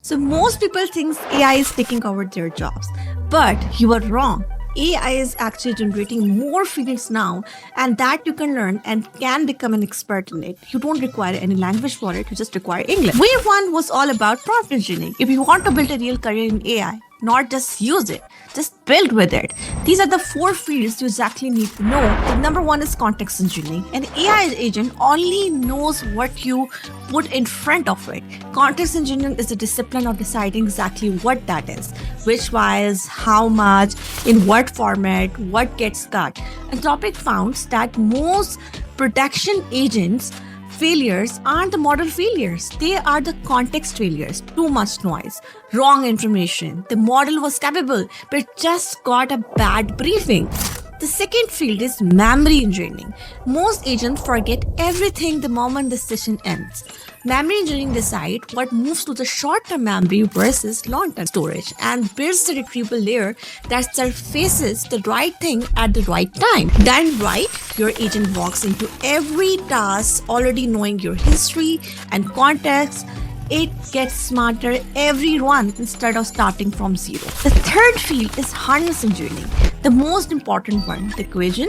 So most people think AI is taking over their jobs, but you are wrong. AI is actually generating more fields now, and that you can learn and can become an expert in it. You don't require any language for it, you just require English. Wave 1 was all about prompt engineering. If you want to build a real career in AI, not just use it, just build with it. These are the 4 fields you exactly need to know. The number 1 is context engineering. An AI agent only knows what you put in front of it. Context engineering is the discipline of deciding exactly what that is, which files, how much, in what format, what gets cut. Anthropic found that most production agents failures aren't the model failures. They are the context failures. Too much noise, wrong information. The model was capable, but just got a bad briefing. The second field is memory engineering. Most agents forget everything the moment the session ends. Memory engineering decides what moves to the short-term memory versus long-term storage and builds the retrieval layer that surfaces the right thing at the right time. Done right, your agent walks into every task already knowing your history and context. It gets smarter every run instead of starting from zero. The third field is harness engineering, the most important one, the equation.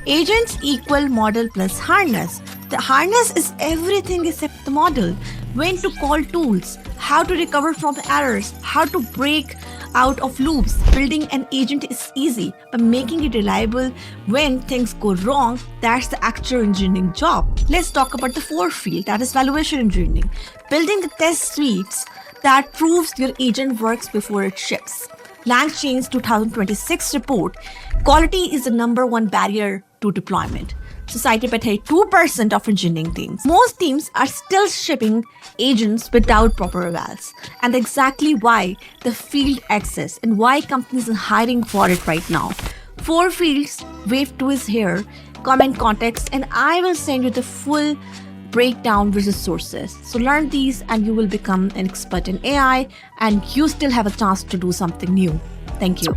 Agents equal model plus harness. The harness is everything except the model. When to call tools, how to recover from errors, how to break out of loops. Building an agent is easy, but making it reliable when things go wrong, that's the actual engineering job. Let's talk about the fourth field, that is valuation engineering. Building the test suites that proves your agent works before it ships. LangChain's 2026 report, quality is the number one barrier to deployment. Society paid 2% of engineering teams. Most teams are still shipping agents without proper evals. And exactly why the field exists and why companies are hiring for it right now. 4 fields, wave 2 is here, comment context, and I will send you the full breakdown with the sources. So learn these and you will become an expert in AI and you still have a chance to do something new. Thank you.